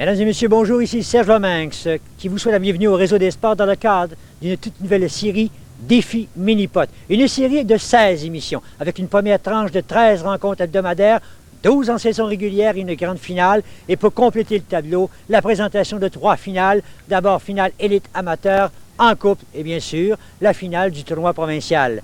Mesdames et messieurs, bonjour, ici Serge Lomanx qui vous souhaite la bienvenue au Réseau des sports dans le cadre d'une toute nouvelle série Défi Mini-Pot. Une série de 16 émissions avec une première tranche de 13 rencontres hebdomadaires, 12 en saison régulière et une grande finale. Et pour compléter le tableau, la présentation de 3 finales. D'abord, finale élite amateur en couple et bien sûr, la finale du tournoi provincial.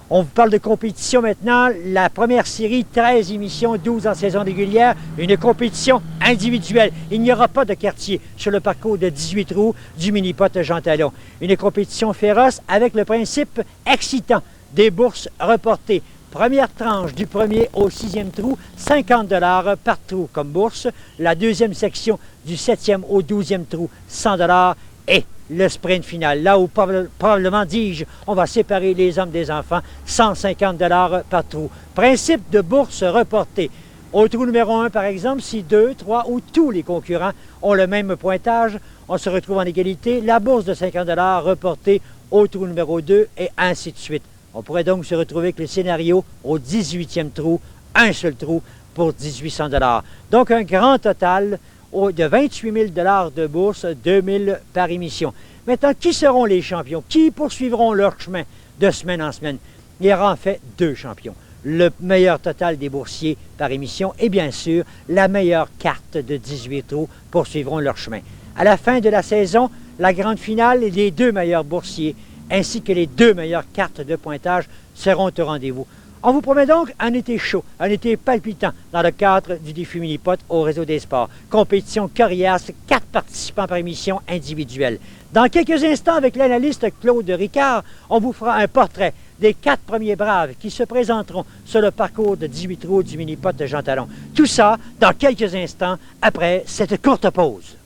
On vous parle de compétition maintenant. La première série, 13 émissions, 12 en saison régulière, une compétition individuelle. Il n'y aura pas de quartier sur le parcours de 18 trous du mini-pot Jean Talon. Une compétition féroce avec le principe excitant des bourses reportées. Première tranche du 1er au 6e trou, 50 $ par trou comme bourse. La deuxième section du 7e au 12e trou, 100 $ et le sprint final, là où probablement, dis-je, on va séparer les hommes des enfants, 150 $ par trou. Principe de bourse reportée. Au trou numéro 1, par exemple, si 2, 3 ou tous les concurrents ont le même pointage, on se retrouve en égalité. La bourse de 50 $ reportée au trou numéro 2 et ainsi de suite. On pourrait donc se retrouver avec le scénario au 18e trou, un seul trou pour 1800 $. Donc un grand total de 28 000 $ de bourse, 2 000 par émission. Maintenant, qui seront les champions? Qui poursuivront leur chemin de semaine en semaine? Il y aura en fait 2 champions. Le meilleur total des boursiers par émission et bien sûr, la meilleure carte de 18 trous poursuivront leur chemin. À la fin de la saison, la grande finale et les 2 meilleurs boursiers ainsi que les 2 meilleures cartes de pointage seront au rendez-vous. On vous promet donc un été chaud, un été palpitant dans le cadre du défi Mini-Pot au Réseau des sports. Compétition coriace, 4 participants par émission individuelle. Dans quelques instants, avec l'analyste Claude Ricard, on vous fera un portrait des 4 premiers braves qui se présenteront sur le parcours de 18 trous du Mini-Pot de Jean Talon. Tout ça dans quelques instants après cette courte pause.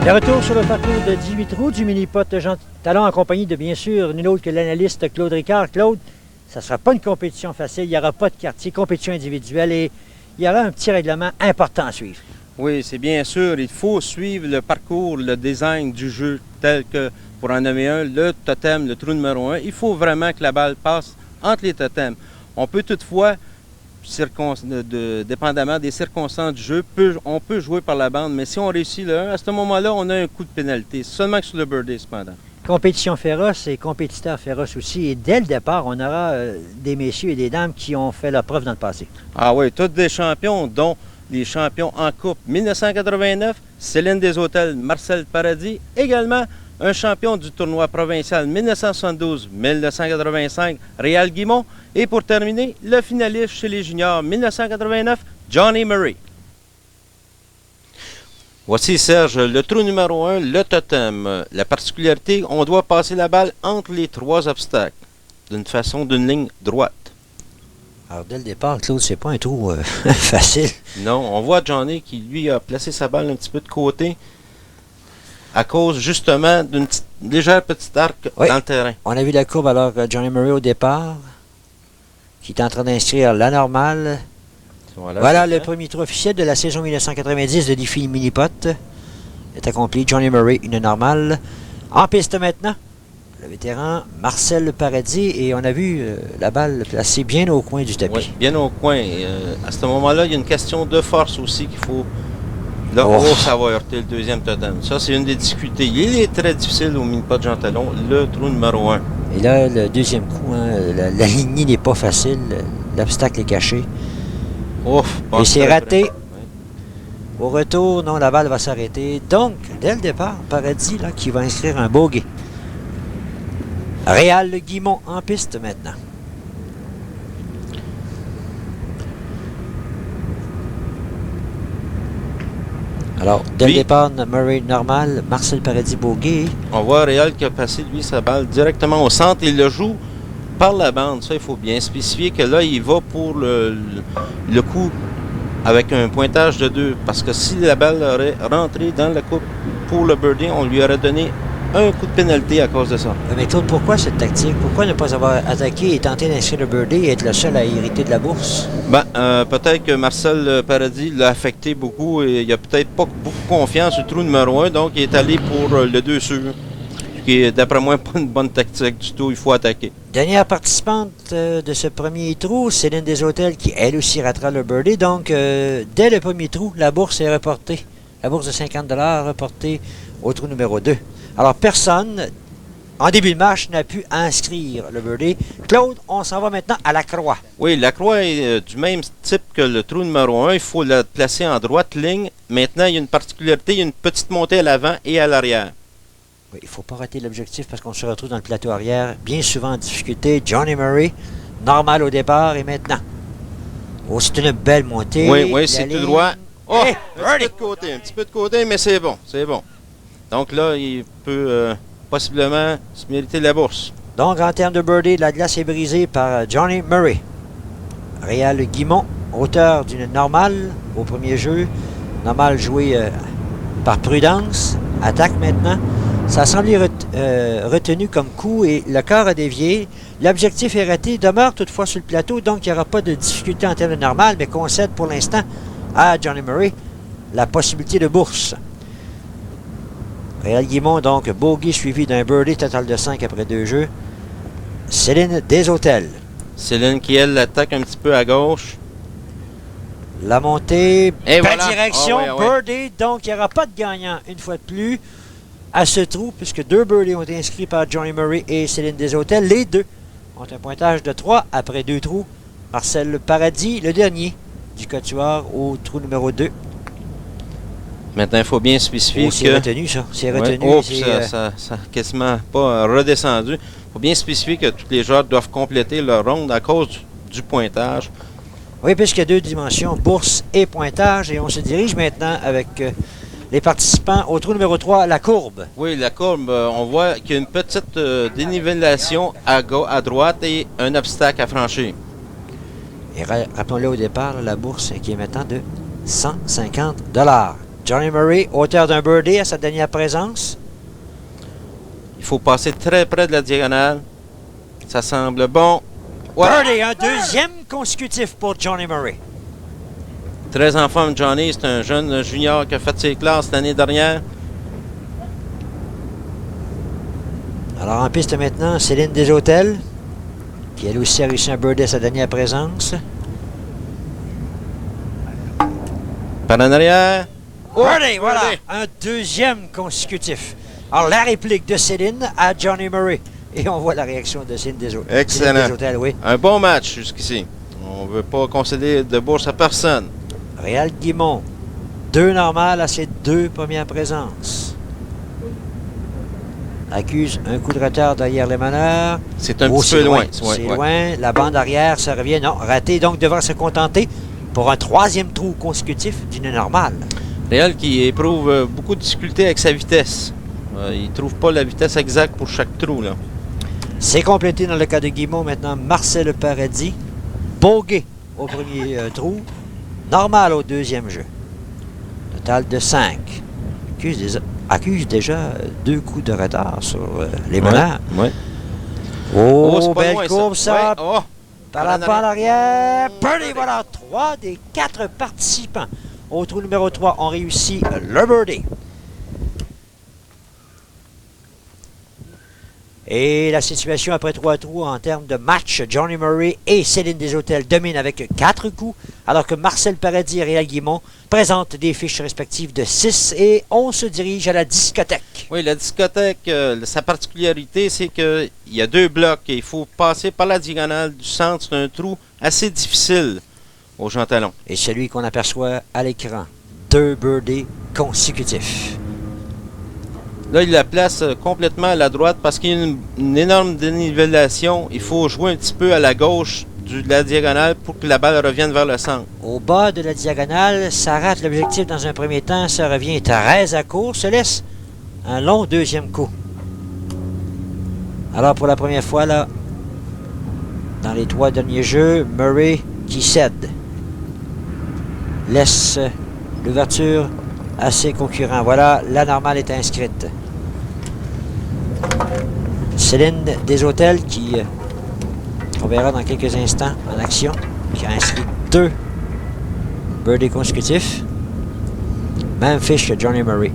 De retour sur le parcours de 18 trous du mini-pot Jean Talon en compagnie de, bien sûr, nul autre que l'analyste Claude Ricard. Claude, ça ne sera pas une compétition facile, il n'y aura pas de quartier, compétition individuelle et il y aura un petit règlement important à suivre. Oui, c'est bien sûr, il faut suivre le parcours, le design du jeu tel que, pour en nommer un, le totem, le trou numéro 1. Il faut vraiment que la balle passe entre les totems. On peut toutefois, dépendamment des circonstances du jeu, on peut jouer par la bande, mais si on réussit le 1, à ce moment-là, on a un coup de pénalité, seulement que sur le birdie cependant. Compétition féroce et compétiteurs féroces aussi, et dès le départ, on aura des messieurs et des dames qui ont fait leur preuve dans le passé. Ah oui, tous des champions, dont les champions en coupe 1989, Céline Deshôtels, Marcel Paradis, également un champion du tournoi provincial 1972-1985, Réal Guimont. Et pour terminer, le finaliste chez les juniors 1989, Johnny Murray. Voici Serge, le trou numéro 1, le totem. La particularité, on doit passer la balle entre les 3 obstacles, d'une ligne droite. Alors dès le départ, Claude, c'est pas un trou facile. Non, on voit Johnny qui lui a placé sa balle un petit peu de côté, à cause justement d'une légère petite arc dans le terrain. On a vu la courbe alors Johnny Murray au départ, qui est en train d'inscrire la normale. Voilà le premier trou officiel de la saison 1990 de défi Mini-Pot. Est accompli. Johnny Murray, une normale. En piste maintenant, le vétéran Marcel Paradis. Et on a vu la balle placée bien au coin du tapis. Oui, bien au coin. À ce moment-là, il y a une question de force aussi qu'il faut... Là, ça va heurter le deuxième totem. Ça, c'est une des difficultés. Il est très difficile au mini-pot Jean Talon, le trou numéro 1. Et là, le deuxième coup, la lignée n'est pas facile. L'obstacle est caché. Et c'est raté. Oui. Au retour, non, la balle va s'arrêter. Donc, dès le départ, Paradis là, qui va inscrire un bogey. Réal Guimont en piste maintenant. Alors, dès le départ, Murray normal, Marcel Paradis bogey. On voit Réal qui a passé, lui, sa balle directement au centre. Il le joue par la bande. Ça, il faut bien spécifier que là, il va pour le coup avec un pointage de 2. Parce que si la balle aurait rentré dans la coupe pour le birdie, on lui aurait donné un coup de pénalité à cause de ça. Mais Claude, pourquoi cette tactique? Pourquoi ne pas avoir attaqué et tenté d'inscrire le birdie et être le seul à hériter de la bourse? Peut-être que Marcel Paradis l'a affecté beaucoup et il n'a peut-être pas beaucoup confiance au trou numéro 1, donc il est allé pour le 2 sûr. qui est, d'après moi, pas une bonne tactique du tout. Il faut attaquer. Dernière participante de ce premier trou, Céline Desautels, qui elle aussi ratera le birdie. Donc, dès le premier trou, la bourse est reportée. La bourse de 50 $ reportée au trou numéro 2. Alors, personne, en début de match, n'a pu inscrire le birdie. Claude, on s'en va maintenant à la croix. Oui, la croix est du même type que le trou numéro 1. Il faut la placer en droite ligne. Maintenant, il y a une particularité, il y a une petite montée à l'avant et à l'arrière. Oui, il ne faut pas rater l'objectif parce qu'on se retrouve dans le plateau arrière, bien souvent en difficulté. Johnny Murray, normal au départ et maintenant. Oh, c'est une belle montée. Oui, c'est tout droit. Oh, Hey, un petit peu de côté, mais c'est bon, c'est bon. Donc là, il peut possiblement se mériter la bourse. Donc, en termes de birdie, la glace est brisée par Johnny Murray. Réal Guimont, auteur d'une normale au premier jeu. Normale jouée par prudence. Attaque maintenant. Ça a semblé retenu comme coup et le corps a dévié. L'objectif est raté, demeure toutefois sur le plateau, donc il n'y aura pas de difficulté en termes de normal, mais concède pour l'instant à Johnny Murray la possibilité de bourse. Réal Guimont, donc, bogey suivi d'un birdie total de 5 après 2 jeux. Céline Desautels. Céline qui, elle, l'attaque un petit peu à gauche. La montée, Et belle voilà. direction, Ah ouais. birdie, donc il n'y aura pas de gagnant une fois de plus à ce trou, puisque 2 birdies ont été inscrits par Johnny Murray et Céline Desautels. Les deux ont un pointage de 3 après 2 trous. Marcel Paradis, le dernier du quatuor au trou numéro 2. Maintenant, il faut bien spécifier Oh, c'est que... retenu, ça. C'est retenu. Ouais. Oh, c'est, ça a quasiment pas redescendu. Il faut bien spécifier que tous les joueurs doivent compléter leur ronde à cause du pointage. Oui, puisqu'il y a 2 dimensions, bourse et pointage. Et on se dirige maintenant avec les participants au trou numéro 3, la courbe. Oui, la courbe, on voit qu'il y a une petite dénivellation à droite et un obstacle à franchir. Et rappelons-le au départ, la bourse qui est maintenant de 150 $. Johnny Murray, auteur d'un birdie à sa dernière présence. Il faut passer très près de la diagonale. Ça semble bon. Ouais. Birdie, un deuxième consécutif pour Johnny Murray. Très en forme, Johnny. C'est un jeune junior qui a fait ses classes l'année dernière. Alors en piste maintenant, Céline Desautels, qui elle aussi a réussi un birdie à sa dernière présence. Par en arrière. Birdie, voilà, birdie. un deuxième consécutif. Alors la réplique de Céline à Johnny Murray. Et on voit la réaction de Céline Desautels. Excellent. Céline Desautels, oui. Un bon match jusqu'ici. On ne veut pas concéder de bourse à personne. Réal Guimont, 2 normales à ses 2 premières présences. Accuse un coup de retard derrière les meneurs. C'est un Oh, petit peu loin. C'est loin. La bande arrière, ça revient. Non, raté. Donc, devra se contenter pour un 3e trou consécutif d'une normale. Réal qui éprouve beaucoup de difficultés avec sa vitesse. Il ne trouve pas la vitesse exacte pour chaque trou, là. C'est complété dans le cas de Guimont. Maintenant, Marcel Paradis. Bogey au premier trou. Normal au 2e jeu. Total de 5. Accuse déjà 2 coups de retard sur les meneurs. Ouais. Oh, c'est pas belle loin, courbe, ça. Ouais. Oh. Par la bande arrière. Birdie, voilà. 3 des 4 participants au trou numéro 3 ont réussi le birdie. Et la situation après 3 trous en termes de match, Johnny Murray et Céline Desautels dominent avec 4 coups, alors que Marcel Paradis et Réal Guimont présentent des fiches respectives de 6 et on se dirige à la discothèque. Oui, la discothèque, sa particularité, c'est qu'il y a 2 blocs et il faut passer par la diagonale du centre. C'est un trou assez difficile aux gens talons. Et celui qu'on aperçoit à l'écran, 2 birdies consécutifs. Là, il la place complètement à la droite parce qu'il y a une énorme dénivellation. Il faut jouer un petit peu à la gauche de la diagonale pour que la balle revienne vers le centre. Au bas de la diagonale, ça rate l'objectif dans un premier temps, ça revient très à court, se laisse un long 2e coup. Alors pour la première fois, là, dans les 3 derniers jeux, Murray qui cède. Laisse l'ouverture à ses concurrents. Voilà, la normale est inscrite. Céline Desautels qui, on verra dans quelques instants en action, qui a inscrit 2 birdies consécutifs. Même fiche que Johnny Murray.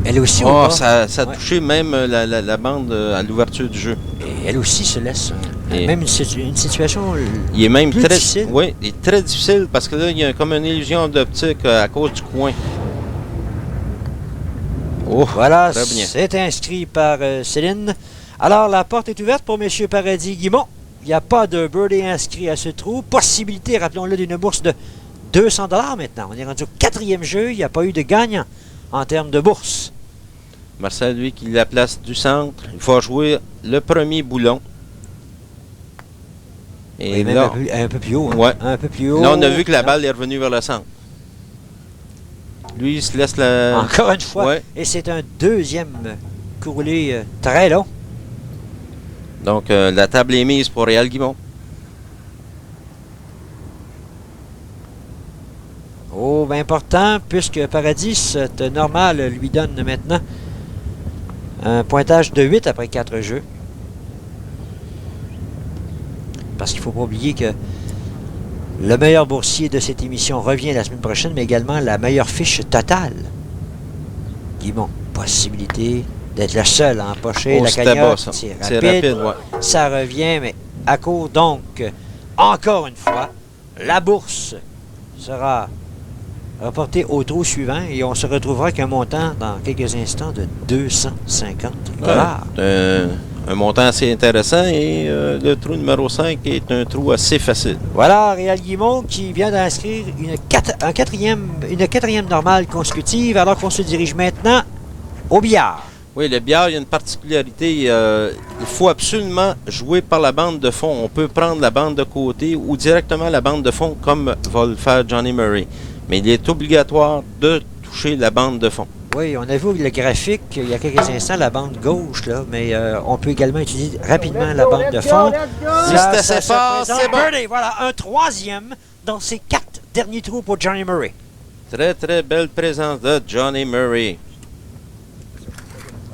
Elle aussi, au Oh, bas. ça a Ouais. touché même la bande à l'ouverture du jeu. Et elle aussi se laisse. Et- Même une situation. Il est même Plus très difficile. Oui, il est très difficile parce que là, il y a comme une illusion d'optique à cause du coin. Oh, Voilà, très bien. c'est inscrit par Céline. Alors, la porte est ouverte pour M. Paradis-Guimont. Il n'y a pas de birdie inscrit à ce trou. Possibilité, rappelons-le, d'une bourse de 200 $ maintenant. On est rendu au 4e jeu. Il n'y a pas eu de gagnant en termes de bourse. Marcel, lui, qui la place du centre, il va jouer le premier boulon. Et Oui, même là, un peu plus haut. Hein. Ouais. Un peu plus haut. là, on a vu que la Non. balle est revenue vers le centre. Lui, il se laisse la... Encore une fois. Ouais. Et c'est un deuxième courrier très long. Donc, la table est mise pour Réal Guimont. Oh, bien important, puisque Paradis, cette normale lui donne maintenant un pointage de 8 après 4 jeux. Parce qu'il ne faut pas oublier que le meilleur boursier de cette émission revient la semaine prochaine, mais également la meilleure fiche totale. Guimont, possibilité d'être le seul à empocher Oh, la c'était cagnotte. bas, ça. C'est C'est rapide. rapide, ouais. Ça revient, mais à court. Donc, encore une fois, la bourse sera reportée au trou suivant et on se retrouvera avec un montant dans quelques instants de 250 $. Un montant assez intéressant et le trou numéro 5 est un trou assez facile. Voilà, Réal Guimont qui vient d'inscrire une quatrième normale consécutive alors qu'on se dirige maintenant au billard. Oui, le billard, il y a une particularité. Il faut absolument jouer par la bande de fond. On peut prendre la bande de côté ou directement la bande de fond comme va le faire Johnny Murray. Mais il est obligatoire de toucher la bande de fond. Oui, on a vu le graphique il y a quelques instants, la bande gauche, là, mais on peut également utiliser rapidement la bande de fond. Si Là, c'est ça assez se fort, présente. c'est bon. Birdie, voilà, un troisième dans ses 4 derniers trous pour Johnny Murray. Très, très belle présence de Johnny Murray.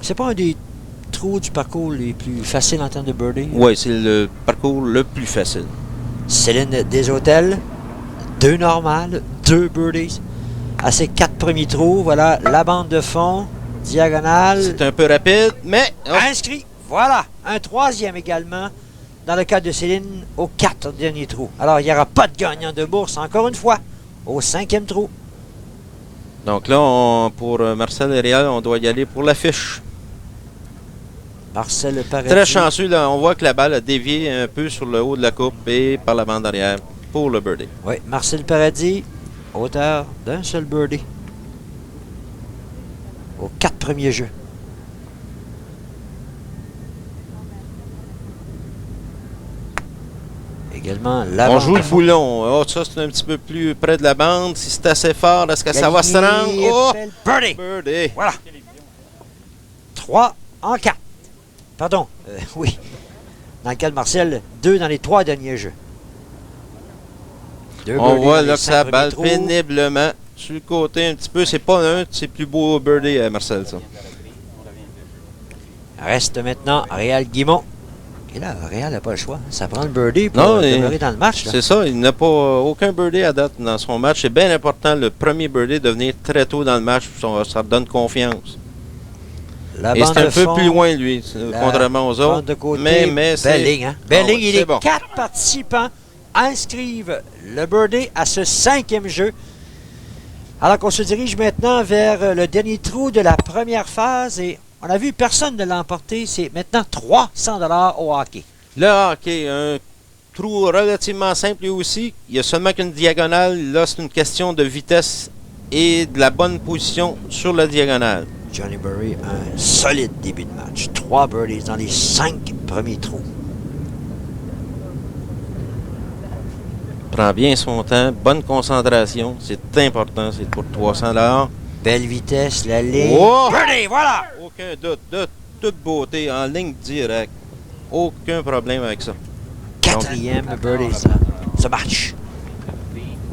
C'est pas un des trous du parcours les plus faciles en termes de birdie? Oui, c'est le parcours le plus facile. Céline Deshôtels, 2 normales, 2 birdies. À ses 4 premiers trous, voilà, la bande de fond, diagonale. C'est un peu rapide, mais... oh, Inscrit, voilà, un troisième également dans le cas de Céline aux 4 derniers trous. Alors, il n'y aura pas de gagnant de bourse, encore une fois, au 5e trou. donc là, pour Marcel et Réal, on doit y aller pour l'affiche. Marcel Paradis. Très chanceux, là, on voit que la balle a dévié un peu sur le haut de la coupe et par la bande arrière pour le birdie. Oui, Marcel Paradis, auteur d'un seul birdie aux 4 premiers jeux. Également, la On bande joue de le fond. boulon. Oh, ça, c'est un petit peu plus près de la bande. Si c'est assez fort, est-ce que ça va se Gagné, rendre? Oh! belle birdie. Birdie. Voilà. 3 en 4. Pardon, oui. Dans le cas de Marcel, 2 dans les 3 derniers jeux. Deux On birdies voit dans là les que 5 ça premiers balle trous. péniblement sur le côté un petit peu. C'est pas un de ses plus beaux birdies, Marcel, ça. Reste maintenant Réal Guimont. Et là, Réal n'a pas le choix. Ça prend le birdie pour Non, demeurer dans le match. Là. C'est ça, il n'a pas aucun birdie à date dans son match. C'est bien important, le premier birdie, de venir très tôt dans le match. Ça redonne confiance. La Et bande c'est un de peu fond, plus loin, lui, la contrairement aux autres. bande de côté, Mais c'est... belle ligne, hein? Belle Ah ouais, ligne. Et c'est les bon. 4 participants inscrivent le birdie à ce 5e jeu. Alors qu'on se dirige maintenant vers le dernier trou de la première phase. Et on a vu personne ne l'a emporté. C'est maintenant 300 $ au hockey. Le hockey, un trou relativement simple lui aussi. Il y a seulement qu'une diagonale. Là, c'est une question de vitesse et de la bonne position sur la diagonale. Johnny Murray, un solide début de match. 3 birdies dans les 5 premiers trous. Prend bien son temps, bonne concentration. C'est important, c'est pour 300 $. Belle vitesse, la ligne. Oh! Birdie, voilà! Aucun doute, de toute beauté, en ligne directe. Aucun problème avec ça. 4e birdie, ce match.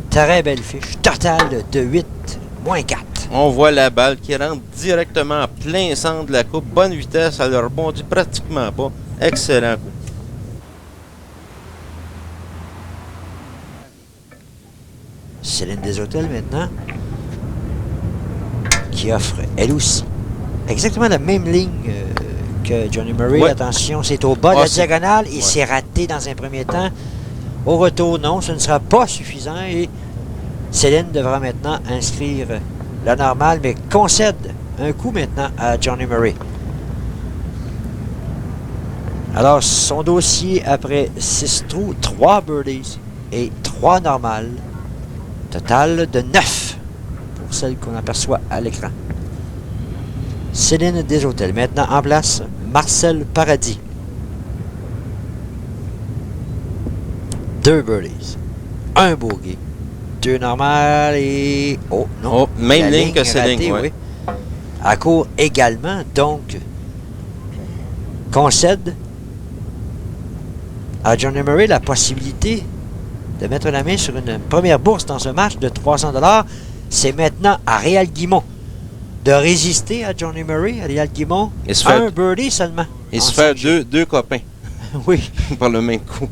Très belle fiche. Total de 8, moins 4. On voit la balle qui rentre directement en plein centre de la coupe. Bonne vitesse, elle ne rebondit pratiquement pas. Excellent coup. Céline Deshôtels maintenant, qui offre elle aussi exactement la même ligne que Johnny Murray. Ouais. Attention, c'est au bas de la c'est- diagonale. Il ouais. s'est raté dans un premier temps. Au retour, non, ce ne sera pas suffisant. Et Céline devra maintenant inscrire la normale, mais concède un coup maintenant à Johnny Murray. Alors, son dossier après 6 trous, 3 birdies et 3 normales. Total de 9 pour celle qu'on aperçoit à l'écran. Céline Desautels. Maintenant en place, Marcel Paradis. 2 birdies, 1 bogey, 2 normales et... Oh, non. Oh, même la ligne que Céline, ratée, ouais. oui. À court également, donc, concède à Johnny Murray la possibilité de mettre la main sur une première bourse dans un match de 300 $. C'est maintenant à Réal Guimont de résister à Johnny Murray. À Réal Guimont, Il se fait- un birdie seulement. Il en se fait 5 jeux. deux copains Oui. par le même coup.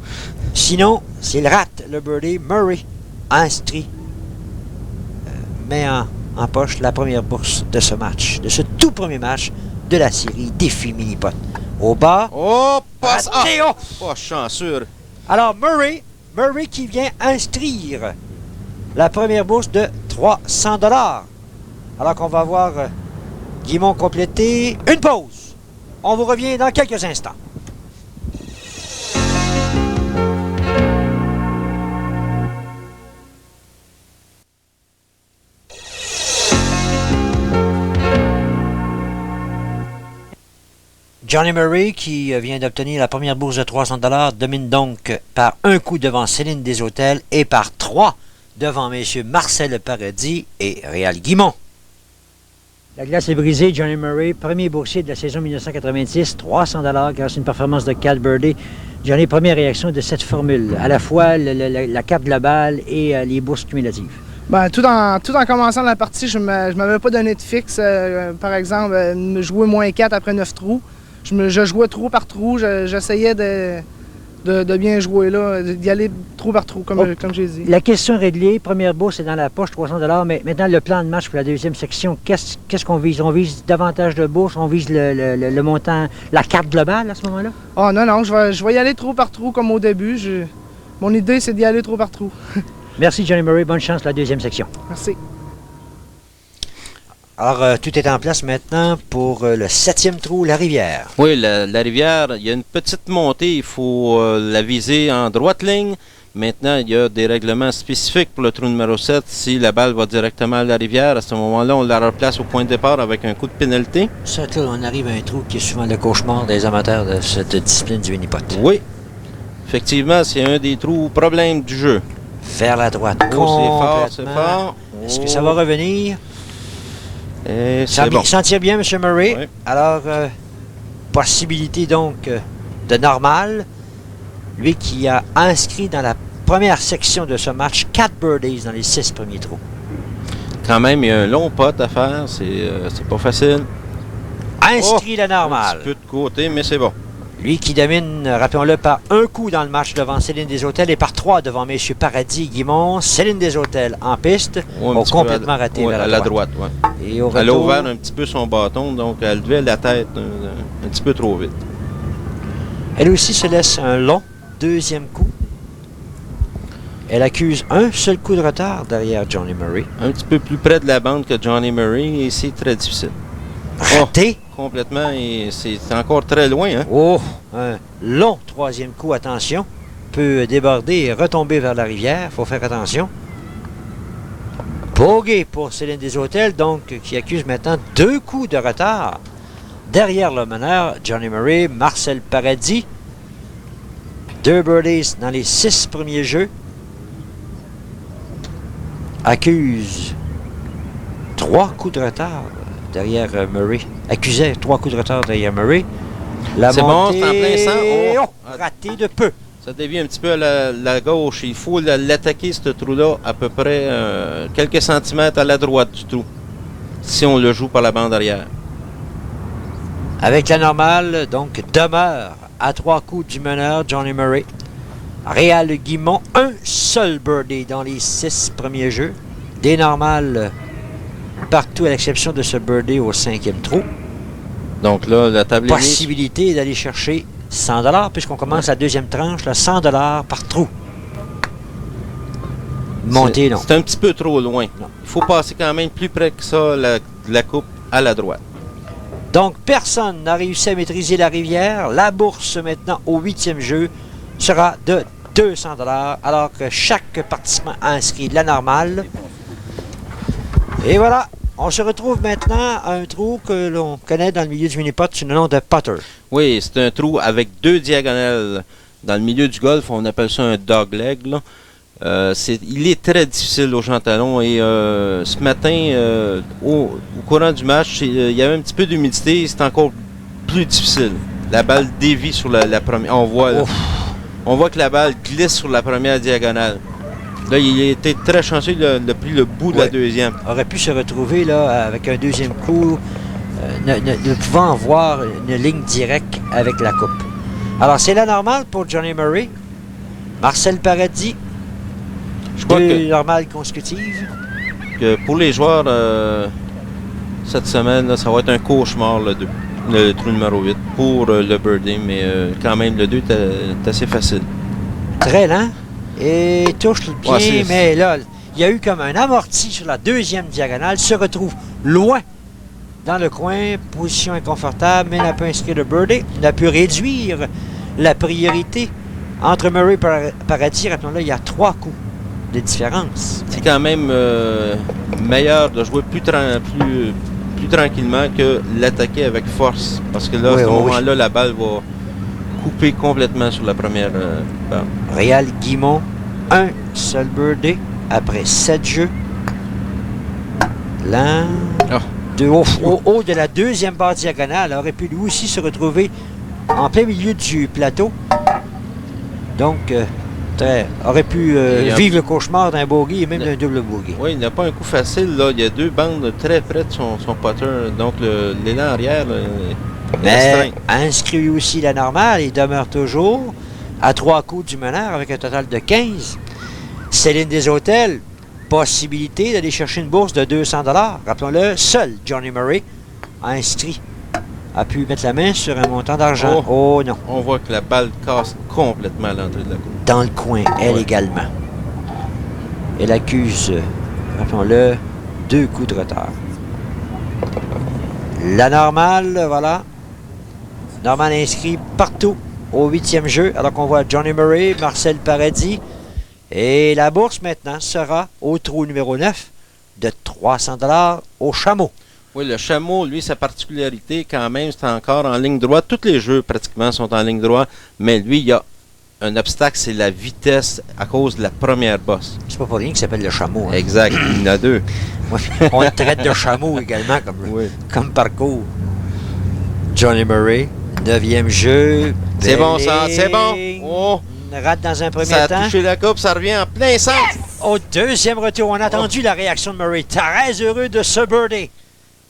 Sinon, s'il rate le birdie, Murray inscrit, met en poche la première bourse de ce match, de ce tout premier match de la série Défi Mini-Pot. Au bas, Oh, passe! Ah! raté, oh! Oh, chanceux. Alors Murray qui vient inscrire la première bourse de 300 $. Alors qu'on va voir Guimont compléter une pause. On vous revient dans quelques instants. Johnny Murray, qui vient d'obtenir la première bourse de 300 $, domine donc par un coup devant Céline Desautels et par 3 devant messieurs Marcel Paradis et Réal Guimont. La glace est brisée. Johnny Murray, premier boursier de la saison 1986, 300 $ grâce à une performance de 4 birdies. Johnny, première réaction de cette formule, à la fois la carte globale et les bourses cumulatives. Ben, tout en commençant la partie, je m'avais pas donné de fixe. Par exemple, me jouer moins 4 après 9 trous. Je jouais trou par trou. J'essayais de bien jouer là, d'y aller trou par trou, comme j'ai dit. La question réglée, première bourse est dans la poche, 300 $, mais maintenant le plan de match pour la deuxième section, qu'est-ce qu'on vise? On vise davantage de bourse, on vise le montant, la carte globale à ce moment-là? Ah non, je vais y aller trou par trou comme au début. Mon idée, c'est d'y aller trou par trou. Merci Johnny Murray, bonne chance pour la deuxième section. Merci. Alors, tout est en place maintenant pour le 7e trou, la rivière. Oui, la rivière, il y a une petite montée, il faut la viser en droite ligne. Maintenant, il y a des règlements spécifiques pour le trou numéro 7. Si la balle va directement à la rivière, à ce moment-là, on la replace au point de départ avec un coup de pénalité. Surtout, on arrive à un trou qui est souvent le cauchemar des amateurs de cette discipline du mini-pot. Oui, effectivement, c'est un des trous problèmes du jeu. Vers la droite. Oh, c'est fort, c'est Complètement. fort. Est-ce que ça va revenir? Et Ça c'est bon. s'en tire bien, M. Murray. Oui. Alors, possibilité donc de normal. Lui qui a inscrit dans la première section de ce match 4 birdies dans les 6 premiers trous. Quand même, il y a un long pot à faire, c'est pas facile. Inscrit la Un normale. petit peu de côté, mais c'est bon. Lui qui domine, rappelons-le, par un coup dans le match devant Céline Desautels et par 3 devant messieurs Paradis et Guimont. Céline Desautels en piste, Ouais, un ont petit peu complètement raté ouais, vers à la la droite. droite. Ouais. Et au Elle a retour, ouvert un petit peu son bâton, donc elle levait la tête un petit peu trop vite. elle aussi se laisse un long deuxième coup. Elle accuse un seul coup de retard derrière Johnny Murray. Un petit peu plus près de la bande que Johnny Murray, et c'est très difficile. Raté. Complètement, et c'est encore très loin. Hein? Oh, un long troisième coup, attention. Peut déborder et retomber vers la rivière. Faut faire attention. Bogey pour Céline Desautels, donc, qui accuse maintenant 2 coups de retard. Derrière le meneur, Johnny Murray, Marcel Paradis. 2 birdies dans les 6 premiers jeux. Accuse 3 coups de retard derrière Murray. Accusait 3 coups de retard derrière Murray. La C'est bon, montée... c'est en plein centre. Oh, raté de peu. Ça dévie un petit peu à la gauche. Il faut l'attaquer, ce trou-là, à peu près quelques centimètres à la droite du trou, si on le joue par la bande arrière. Avec la normale, donc, demeure à 3 coups du meneur, Johnny Murray. Réal Guimont, un seul birdie dans les 6 premiers jeux. Des normales partout à l'exception de ce birdie au 5e trou. Donc là, la table est mise. Possibilité d'aller chercher 100 $, puisqu'on commence la deuxième tranche, là, 100 $ par trou. Monter, non. C'est un petit peu trop loin. Il faut passer quand même plus près que ça, la coupe à la droite. Donc, personne n'a réussi à maîtriser la rivière. La bourse, maintenant, au 8e jeu, sera de 200 $, alors que chaque participant a inscrit la normale. Et voilà, on se retrouve maintenant à un trou que l'on connaît dans le milieu du mini-pot sous le nom de putter. Oui, c'est un trou avec 2 diagonales. Dans le milieu du golf, on appelle ça un dogleg, là. Il est très difficile au Jean-Talon et ce matin, au courant du match, il y avait un petit peu d'humidité, c'est encore plus difficile. La balle dévie sur la première. On voit que la balle glisse sur la première diagonale. Là, il était très chanceux, il a pris le bout de la deuxième. Aurait pu se retrouver là avec un deuxième coup, ne pouvant voir une ligne directe avec la coupe. Alors, c'est la normale pour Johnny Murray. Marcel Paradis. Je crois deux normales consécutives. Que pour les joueurs, cette semaine, là, ça va être un cauchemar, le trou numéro 8 pour le birdie, mais quand même, le 2 est assez facile. Très lent. Et touche le pied, Ouais, mais là, il y a eu comme un amorti sur la deuxième diagonale, se retrouve loin dans le coin, position inconfortable, mais n'a pas inscrit le birdie, n'a pu réduire la priorité. Entre Murray et Paradis, rappelons-le, il y a 3 coups de différence. C'est quand même meilleur de jouer plus tranquillement que l'attaquer avec force. Parce que là, à ce moment-là, la balle va couper complètement sur la première balle. Réal Guimont, un seul birdie après 7 jeux. Là, au haut de la deuxième barre diagonale, aurait pu lui aussi se retrouver en plein milieu du plateau. Donc, aurait pu vivre le cauchemar d'un bogey et même d'un double bogey. Oui, il n'a pas un coup facile. Là. Il y a 2 bandes très près de son putter. Donc, l'élan arrière mais inscrit lui aussi la normale. Il demeure toujours à 3 coups du meneur avec un total de 15. Céline Deshôtels, possibilité d'aller chercher une bourse de 200 $. Rappelons-le, seul Johnny Murray a inscrit, a pu mettre la main sur un montant d'argent. Oh non. On voit que la balle casse complètement à l'entrée de la coupe. Dans le coin, elle également. Elle accuse, rappelons-le, 2 coups de retard. La normale, voilà. Normale inscrit partout au 8e jeu, alors qu'on voit Johnny Murray, Marcel Paradis. Et la bourse maintenant sera au trou numéro 9 de 300 $ au chameau. Oui, le chameau, lui, sa particularité quand même, c'est encore en ligne droite. Tous les jeux pratiquement sont en ligne droite, mais lui, il y a un obstacle, c'est la vitesse à cause de la première bosse. C'est pas pour rien qu'il s'appelle le chameau. Hein. Exact, il y en a 2. Ouais, on le traite de chameau également comme parcours. Johnny Murray, 9e jeu. C'est bon ça, c'est bon. Oh, rate dans un premier temps. Ça a touché la coupe, ça revient en plein centre. Au deuxième retour, on a attendu la réaction de Murray. Très heureux de ce birdie.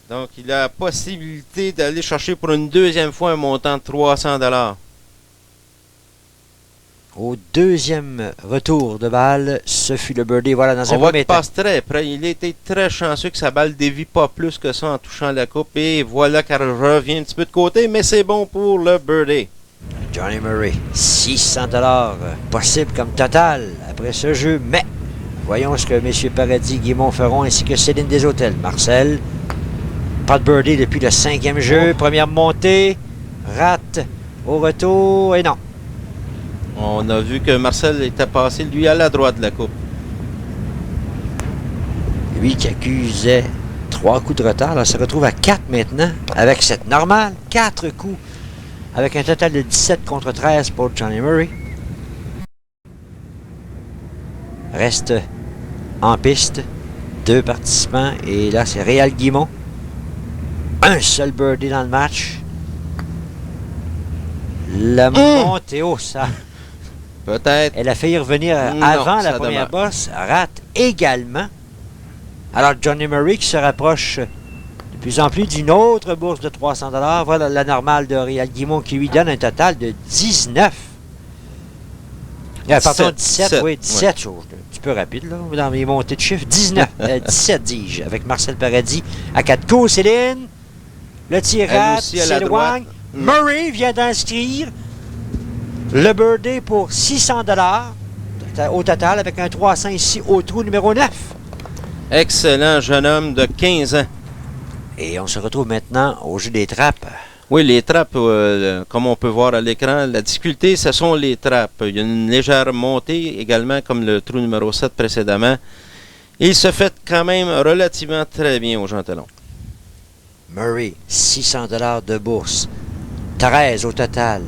Donc, il a la possibilité d'aller chercher pour une deuxième fois un montant de 300 $. Au deuxième retour de balle, ce fut le birdie. Voilà, dans un on voit premier qu'il passe très près. Il était très chanceux que sa balle dévie pas plus que ça en touchant la coupe. Et voilà qu'elle revient un petit peu de côté, mais c'est bon pour le birdie. Johnny Murray, 600 $ possible comme total après ce jeu. Mais voyons ce que M. Paradis, Guimont feront ainsi que Céline Deshôtels. Marcel, pas de birdie depuis le 5e jeu. Première montée, rate au retour et non. On a vu que Marcel était passé, lui, à la droite de la coupe. Lui qui accusait 3 coups de retard, là, se retrouve à 4 maintenant, avec cette normale, 4 coups, avec un total de 17 contre 13 pour Johnny Murray. Reste en piste 2 participants, et là, c'est Réal Guimont. Un seul birdie dans le match. La montée haut, ça... Peut-être. Elle a failli revenir avant la première bosse, rate également. Alors Johnny Murray qui se rapproche de plus en plus d'une autre bourse de 300 $. Voilà la normale de Réal Guimont qui lui donne un total de 19. Pardon, 17, oui, 17 choses. Un petit peu rapide, là, dans mes montées de chiffres. 19, 17, dis-je, avec Marcel Paradis à 4 coups. Céline, Le tir Elle rate, aussi à la s'éloigne. droite. Murray vient d'inscrire le birdie pour 600 $ au total, avec un 300 ici au trou numéro 9. Excellent jeune homme de 15 ans. Et on se retrouve maintenant au jeu des trappes. Oui, les trappes, comme on peut voir à l'écran, la difficulté, ce sont les trappes. Il y a une légère montée également, comme le trou numéro 7 précédemment. Il se fait quand même relativement très bien au Jean Talon. Murray, 600 $ de bourse. 13 au total.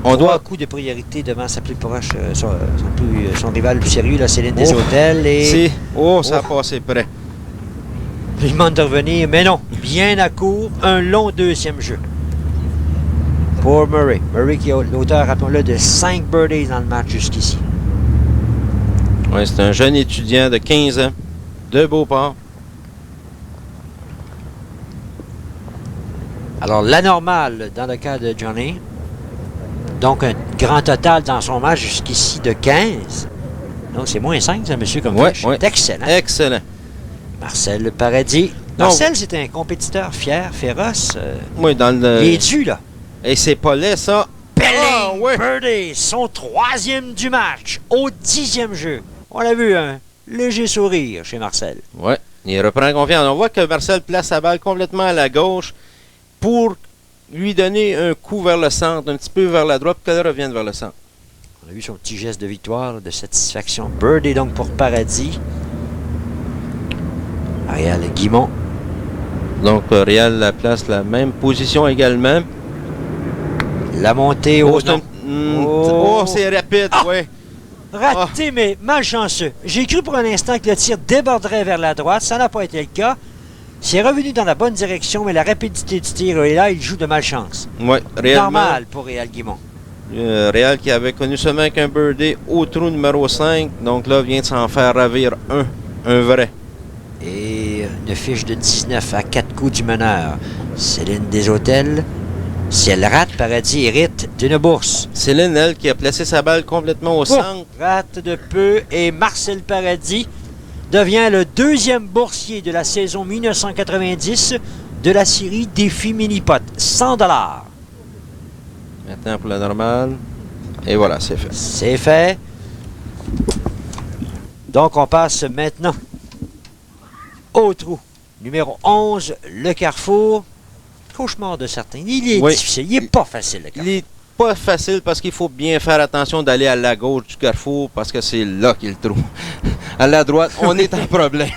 On doit... coup de priorité devant sa plus proche, son rival le plus sérieux, la Céline des Hôtels. Et... ça a passé près. Il demande de revenir, mais non. Bien à court, un long deuxième jeu. Pour Murray. Murray qui est l'auteur, rappelons-le, de 5 birdies dans le match jusqu'ici. Oui, c'est un jeune étudiant de 15 ans, de Beauport. Alors, la normale dans le cas de Johnny. Donc, un grand total dans son match jusqu'ici de 15. Donc, c'est moins 5, ça, monsieur, comme fiche. Ouais. C'est excellent. Excellent. Marcel Paradis. Marcel, c'est un compétiteur fier, féroce. Oui, dans le... Il est dû, là. Et c'est pas laid, ça. Belling birdie, son 3e du match, au 10e jeu. On a vu un léger sourire chez Marcel. Oui, il reprend confiance. On voit que Marcel place sa balle complètement à la gauche pour lui donner un coup vers le centre, un petit peu vers la droite, pour qu'elle revienne vers le centre. On a vu son petit geste de victoire, de satisfaction. Birdie donc pour Paradis. Ariel Guimont. Donc, Réal la place la même position également. La montée au... C'est rapide, oui. Raté, mais malchanceux. J'ai cru pour un instant que le tir déborderait vers la droite. Ça n'a pas été le cas. C'est revenu dans la bonne direction, mais la rapidité du tir est là. Il joue de malchance. Oui, réellement. Normal pour Réal Guimont. Réal qui avait connu seulement qu'un birdie au trou numéro 5. Donc là, vient de s'en faire ravir un vrai. Et une fiche de 19 à 4 coups du meneur. Céline des Hôtels. Si elle rate, Paradis hérite d'une bourse. Céline, elle, qui a placé sa balle complètement au centre. Rate de peu. Et Marcel Paradis devient le 2e boursier de la saison 1990 de la série Défi Mini-Pot. 100 $. Maintenant pour la normale. Et voilà, c'est fait. C'est fait. Donc, on passe maintenant au trou. Numéro 11, le carrefour. Cauchemar de certains. Il est difficile. Il n'est pas facile, le carrefour. Il n'est pas facile parce qu'il faut bien faire attention d'aller à la gauche du carrefour parce que c'est là qu'il y a le trou. À la droite, on est en problème.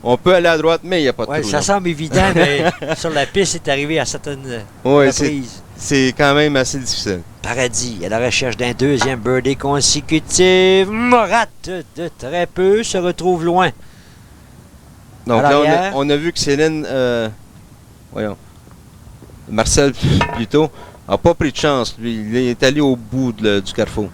On peut aller à droite, mais il n'y a pas de trou. Ça là. semble évident, mais sur la piste, c'est arrivé à certaines reprises. C'est quand même assez difficile. Paradis, à la recherche d'un 2e birdie consécutif. Rate de très peu, se retrouve loin. Donc là, on a vu que Céline, Marcel plutôt, n'a pas pris de chance. Lui, il est allé au bout du carrefour.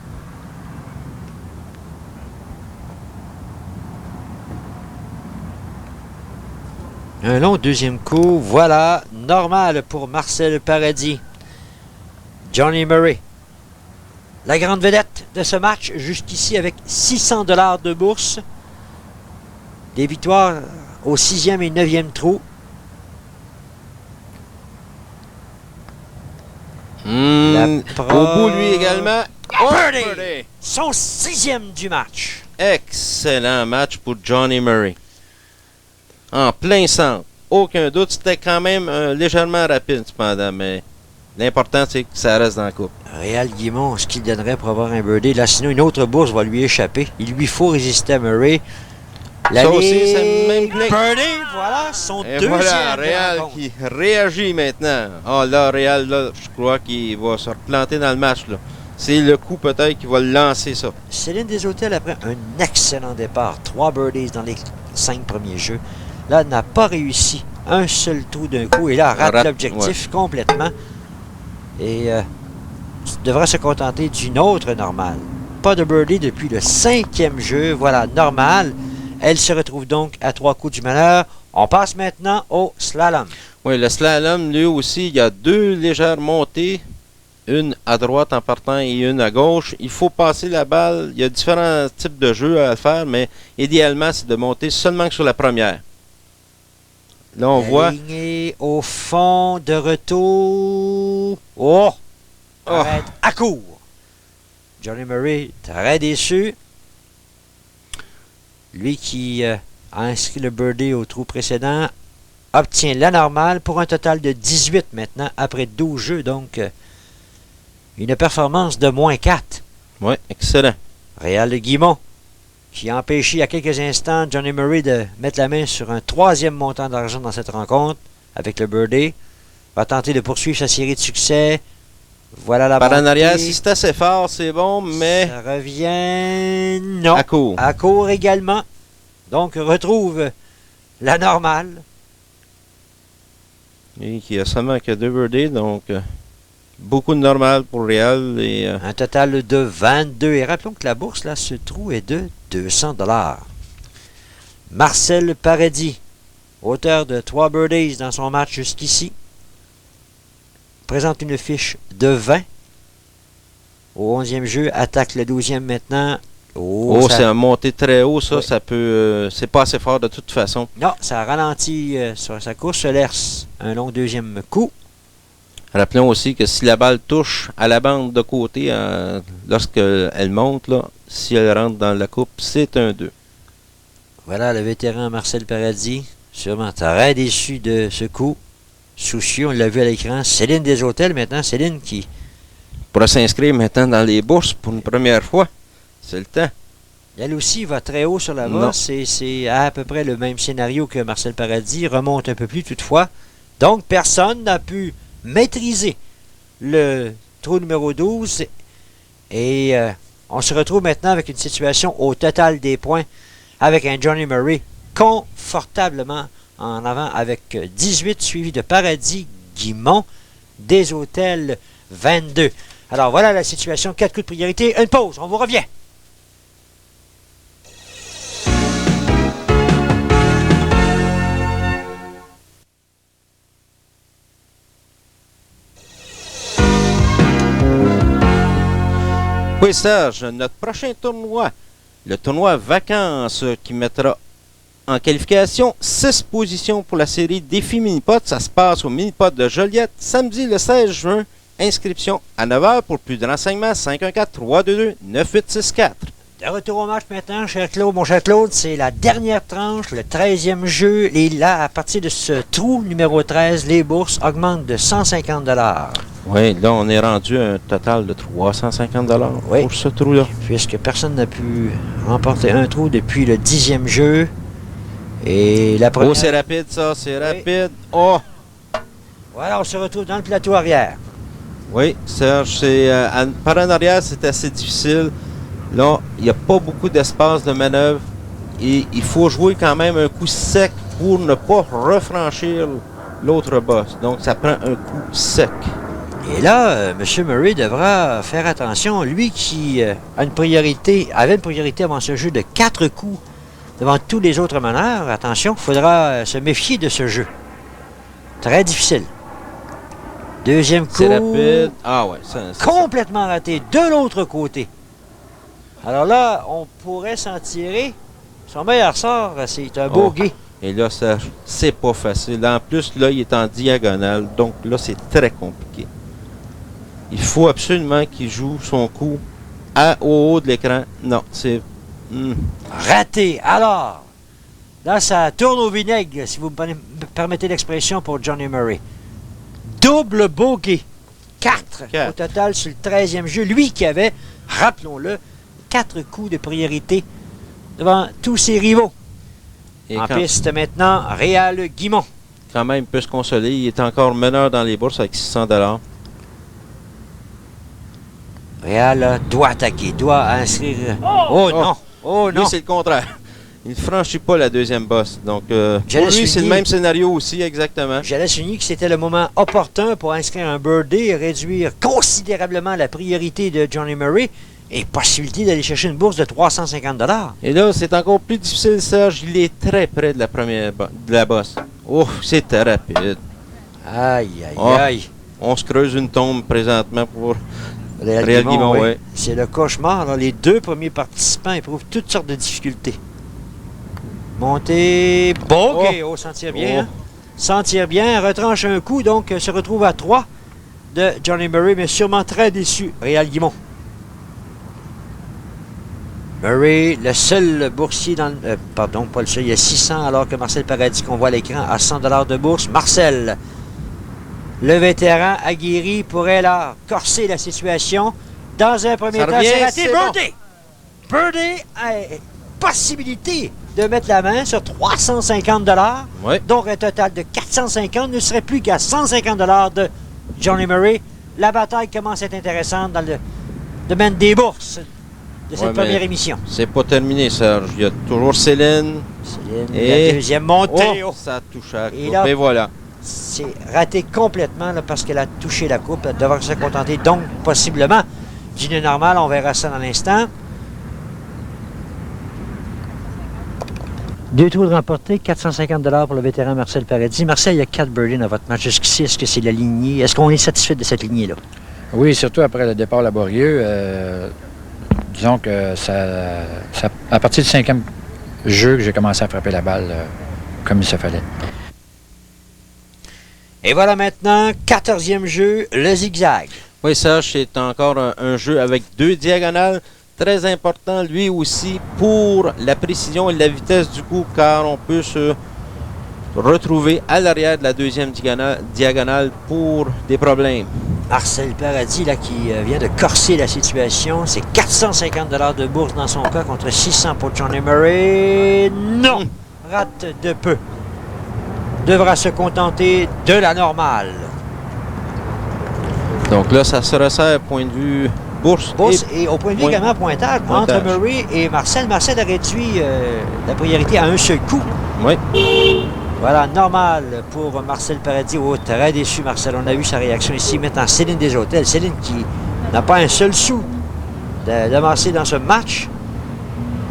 Un long 2e coup, voilà, normal pour Marcel Paradis. Johnny Murray, la grande vedette de ce match, jusqu'ici avec 600 $ de bourse. Des victoires au 6e et 9e trou. Au bout, lui également. Birdie! Son 6e du match. Excellent match pour Johnny Murray. En plein centre. Aucun doute. C'était quand même légèrement rapide, cependant, mais l'important, c'est que ça reste dans la coupe. Réal Guimont, ce qu'il donnerait pour avoir un birdie. Là, sinon, une autre bourse va lui échapper. Il lui faut résister à Murray. Ça aussi, c'est le même play. Birdie, voilà, son Et 2e. voilà, Réal qui réagit maintenant. Là, Réal, là, je crois qu'il va se replanter dans le match, là. C'est le coup peut-être qui va lancer ça. Céline des Hôtels, après un excellent départ, 3 birdies dans les 5 premiers jeux, là, n'a pas réussi un seul trou d'un coup. Et là, rate l'objectif complètement. Et devra se contenter d'une autre normale. Pas de birdie depuis le 5e jeu. Voilà, normale. Elle se retrouve donc à 3 coups du malheur. On passe maintenant au slalom. Oui, le slalom, lui aussi, il y a 2 légères montées. Une à droite en partant et une à gauche. Il faut passer la balle. Il y a différents types de jeux à faire, mais idéalement, c'est de monter seulement que sur la première. Là, on voit... Aligné au fond de retour. Oh! Arrête à court. Johnny Murray, très déçu. Lui qui a inscrit le birdie au trou précédent obtient la normale pour un total de 18 maintenant après 12 jeux. Donc, une performance de -4. Oui, excellent. Réal Guimont, qui a empêché il y a quelques instants Johnny Murray de mettre la main sur un 3e montant d'argent dans cette rencontre avec le birdie, va tenter de poursuivre sa série de succès. Voilà la Par en montée. arrière, si c'est assez fort, c'est bon, mais... Ça revient... Non. À court. À court également. Donc, retrouve la normale. Et qui a seulement que 2 birdies, donc... beaucoup de normal pour Réal. Et, Un total de 22. Et rappelons que la bourse, là, ce trou est de 200 $. Marcel Paradis, auteur de 3 birdies dans son match jusqu'ici, présente une fiche de 20. Au 11e jeu, attaque le 12e maintenant. Oh, ça... c'est un monté très haut, ça. Oui. Ça peut... c'est pas assez fort de toute façon. Non, ça ralentit sur sa course, se laisse un long 2e coup. Rappelons aussi que si la balle touche à la bande de côté lorsqu'elle monte, là, si elle rentre dans la coupe, c'est un 2. Voilà le vétéran Marcel Paradis, sûrement très déçu de ce coup. Soucieux, on l'a vu à l'écran. Céline Deshôtels maintenant, Céline qui... Pourra s'inscrire maintenant dans les bourses pour une première fois. C'est le temps. Elle aussi va très haut sur la Non. bourse et c'est à peu près le même scénario que Marcel Paradis, remonte un peu plus toutefois. Donc personne n'a pu maîtriser le trou numéro 12 et on se retrouve maintenant avec une situation au total des points avec un Johnny Murray confortablement en avant avec 18 suivi de Paradis, Guimont, Deshôtels 22. Alors voilà la situation, 4 coups de priorité, une pause, on vous revient. Oui, Serge, notre prochain tournoi, le tournoi Vacances, qui mettra en qualification 6 positions pour la série Défi Minipot. Ça se passe au Minipot de Joliette, samedi le 16 juin. Inscription à 9h. Pour plus de renseignements, 514-322-9864. De retour au match maintenant, cher Claude. Mon cher Claude, c'est la dernière tranche, le 13e jeu. Et là, à partir de ce trou numéro 13, les bourses augmentent de 150 $. Oui, là, on est rendu à un total de 350 $ Oui. pour ce trou-là. Puisque personne n'a pu remporter un trou depuis le 10e jeu. Et la première... Oh, c'est rapide, ça, c'est Oui. rapide. Oh! Voilà, on se retrouve dans le plateau arrière. Oui, Serge, par en arrière, c'est assez difficile. Là, il n'y a pas beaucoup d'espace de manœuvre. Et il faut jouer quand même un coup sec pour ne pas refranchir l'autre boss. Donc, ça prend un coup sec. Et là, M. Murray devra faire attention. Lui qui avait une priorité avant ce jeu de 4 coups devant tous les autres meneurs. Attention, il faudra se méfier de ce jeu. Très difficile. Deuxième coup. C'est rapide. Ah ouais, c'est Complètement raté de l'autre côté. Alors là, on pourrait s'en tirer. Son meilleur sort, c'est un bogey. Et là, Serge, c'est pas facile. En plus, là, il est en diagonale. Donc là, c'est très compliqué. Il faut absolument qu'il joue son coup au haut de l'écran. Non, c'est... Raté. Alors, là, ça tourne au vinaigre, si vous me permettez l'expression pour Johnny Murray. Double bogey. 4 au total sur le 13e jeu. Lui qui avait, rappelons-le, 4 coups de priorité devant tous ses rivaux. Et en piste maintenant, Réal Guimont. Quand même, il peut se consoler. Il est encore meneur dans les bourses avec 600 $. Réal doit attaquer, doit inscrire... Oh non! Oh non! Lui, c'est le contraire. Il ne franchit pas la deuxième bosse. Donc, pour lui, c'est le même scénario aussi, exactement. J'allais souligner que c'était le moment opportun pour inscrire un birdie et réduire considérablement la priorité de Johnny Murray et possibilité d'aller chercher une bourse de 350 $. Et là, c'est encore plus difficile, Serge. Il est très près de la première de la bosse. Oh, c'est rapide. Aïe, aïe, aïe. On se creuse une tombe présentement pour Réal Guimont, oui. ouais. C'est le cauchemar. Alors, les deux premiers participants éprouvent toutes sortes de difficultés. Montée, bogey, on s'en tire bien. Hein? s'en tire bien, retranche un coup, donc se retrouve à 3 de Johnny Murray, mais sûrement très déçu, Réal Guimont. Murray, le seul boursier dans le... pardon, pas le seul, il y a 600, alors que Marcel Paradis, qu'on voit à l'écran, a 100 $ de bourse. Marcel, le vétéran aguerri, pourrait là corser la situation. Dans un premier temps, c'est raté. Birdie! Bon. Birdie a possibilité de mettre la main sur 350 $, Oui. donc un total de 450 ne serait plus qu'à 150 $ de Johnny Murray. La bataille commence à être intéressante dans le domaine des bourses de cette première émission. C'est pas terminé, Serge. Il y a toujours Céline. Et la deuxième montée. Oh, ça a touché à la Et coupe. là, Et voilà. c'est raté complètement là, parce qu'elle a touché la coupe. Elle devrait se contenter donc possiblement d'une normale. On verra ça dans l'instant. 2 tours de remportés, 450 $ pour le vétéran Marcel Paradis. Marcel, il y a 4 birdies dans votre match. Jusqu'ici, est-ce que c'est la lignée? Est-ce qu'on est satisfait de cette lignée-là? Oui, surtout après le départ laborieux. Disons que à partir du 5e jeu que j'ai commencé à frapper la balle comme il se fallait. Et voilà maintenant, 14e jeu, le zigzag. Oui, Serge, c'est encore un jeu avec 2 diagonales. Très important, lui aussi, pour la précision et la vitesse du coup, car on peut se retrouver à l'arrière de la deuxième diagonale pour des problèmes. Marcel Paradis, là, qui vient de corser la situation. C'est 450 $ de bourse dans son cas contre 600 pour Johnny Murray. Non! Rate de peu. Devra se contenter de la normale. Donc là, ça se resserre point de vue bourse. Et au point de vue également pointage. Entre Murray et Marcel. Marcel a réduit la priorité à un seul coup. Oui. Voilà, normal pour Marcel Paradis. Oh, très déçu, Marcel. On a vu sa réaction ici. Maintenant, Céline Desautels. Céline qui n'a pas un seul sou d'avancée dans ce match.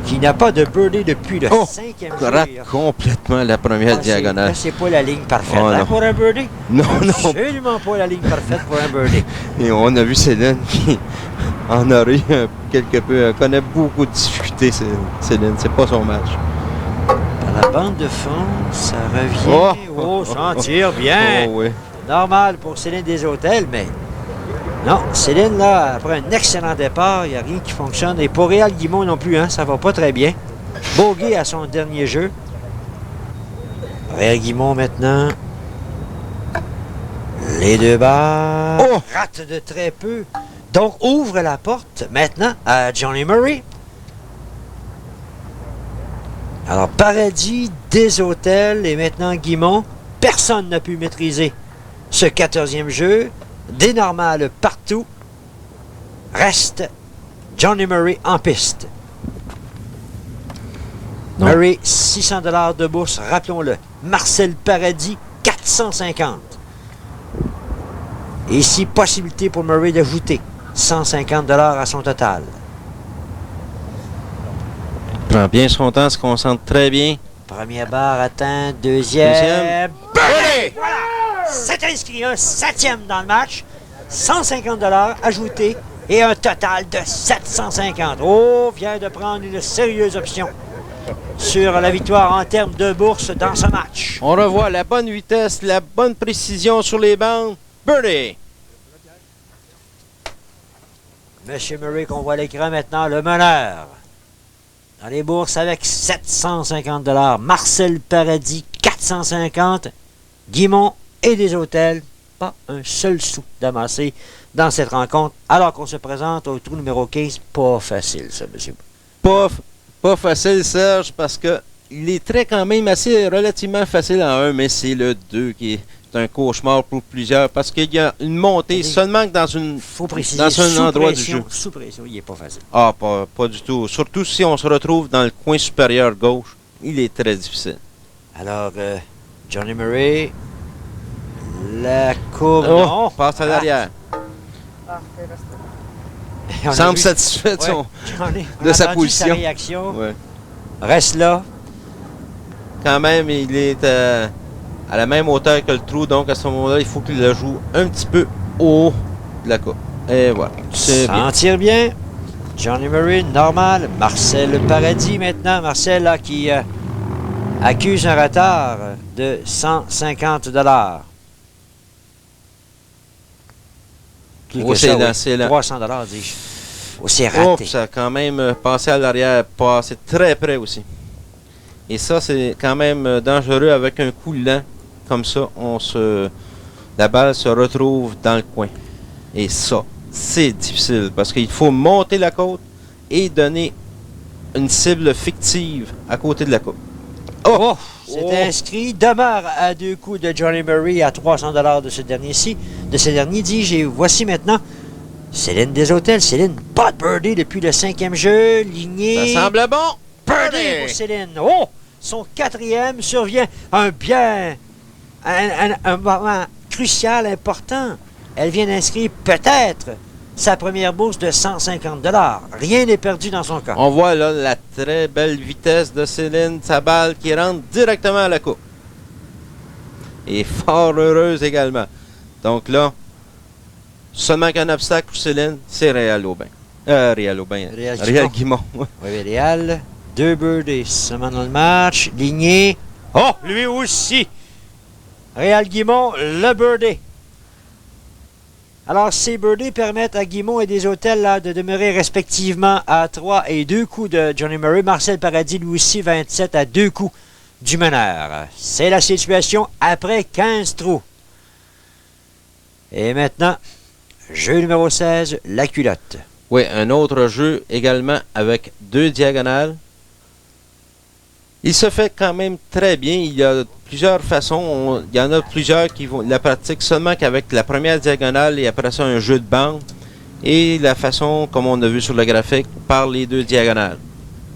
Qui n'a pas de birdie depuis le 5e jeu. Rate complètement la première diagonale. C'est pas la ligne parfaite pour un birdie. Non, non. Absolument pas la ligne parfaite pour un birdie. Et on a vu Céline qui en a ri quelque peu. Elle connaît beaucoup de difficultés, Céline. C'est pas son match. Dans la bande de fond, ça revient. Oh, s'en tire bien. Oh, oui. Normal pour Céline Desautels, mais non, Céline, là, après un excellent départ, il n'y a rien qui fonctionne. Et pour Réal Guimont non plus, hein, ça va pas très bien. Bogey à son dernier jeu. Réal Guimont maintenant. Les 2 barres. Rate de très peu. Donc, ouvre la porte maintenant à Johnny Murray. Alors, Paradis, Desautels et maintenant Guimont. Personne n'a pu maîtriser ce 14e jeu. Des normales partout. Reste Johnny Murray en piste. Non. Murray, 600 $ de bourse, rappelons-le. Marcel Paradis, 450. Et ici, possibilité pour Murray d'ajouter 150 $ à son total. Prend bien son temps, se concentre très bien. Première barre atteint, deuxième. Birdie! Voilà! C'est inscrit un 7e dans le match. 150 $ ajouté et un total de 750. Oh, vient de prendre une sérieuse option sur la victoire en termes de bourse dans ce match. On revoit la bonne vitesse, la bonne précision sur les bandes. Birdie! Monsieur Murray, qu'on voit à l'écran maintenant, le meneur. Dans les bourses avec 750 $. Marcel Paradis, 450. Guimont et Desautels, pas un seul sou d'amassé dans cette rencontre, alors qu'on se présente au trou numéro 15. Pas facile, ça, monsieur. Pas facile, Serge, parce que il est très quand même assez relativement facile en 1, mais c'est le 2 qui est un cauchemar pour plusieurs, parce qu'il y a une montée seulement que dans une faut préciser, dans un endroit du jeu. Sous pression, il n'est pas facile. Ah, pas du tout. Surtout si on se retrouve dans le coin supérieur gauche, il est très difficile. Alors, Johnny Murray, la courbe, non, passe à l'arrière. Semble satisfait de sa position. Sa réaction. Ouais. Reste là. Quand même, il est à la même hauteur que le trou, donc à ce moment-là, il faut qu'il la joue un petit peu haut de la coupe. Et voilà. S'en tire bien. Johnny Murray, normal. Marcel Paradis maintenant. Marcel là, qui accuse un retard de 150 Plus Oh, que c'est ça, lent, oui. c'est lent. 300 dis-je. Oh, c'est Oh, raté. ça a quand même passé à l'arrière, passé très près aussi. Et ça, c'est quand même dangereux avec un coup lent. Comme ça, la balle se retrouve dans le coin. Et ça, c'est difficile parce qu'il faut monter la côte et donner une cible fictive à côté de la côte. Oh! C'est inscrit. Demeure à 2 coups de Johnny Murray à 300 de ce dernier-ci. De ce dernier, dis-je. Et voici maintenant Céline Desautels. Céline, pas de birdie depuis le 5e jeu. Ligné. Ça semble bon. Birdie pour Céline. Oh! Son 4e survient un moment crucial, important. Elle vient d'inscrire peut-être sa première bourse de 150 $. Rien n'est perdu dans son cas. On voit là la très belle vitesse de Céline, sa balle qui rentre directement à la coupe. Et fort heureuse également. Donc là, seulement qu'un obstacle pour Céline, c'est Réal Aubin. Réal Guimont. Oui, Réal, 2 birdies seulement dans le match. Ligné. Oh, lui aussi. Réal Guimont, le birdie. Alors, ces birdies permettent à Guimont et Desautels là, de demeurer respectivement à 3 et 2 coups de Johnny Murray. Marcel Paradis, lui aussi, 27 à 2 coups du meneur. C'est la situation après 15 trous. Et maintenant, jeu numéro 16, la culotte. Oui, un autre jeu également avec 2 diagonales. Il se fait quand même très bien. Il y a plusieurs façons. Il y en a plusieurs qui vont la pratiquent seulement qu'avec la première diagonale et après ça un jeu de bande. Et la façon, comme on a vu sur le graphique, par les 2 diagonales.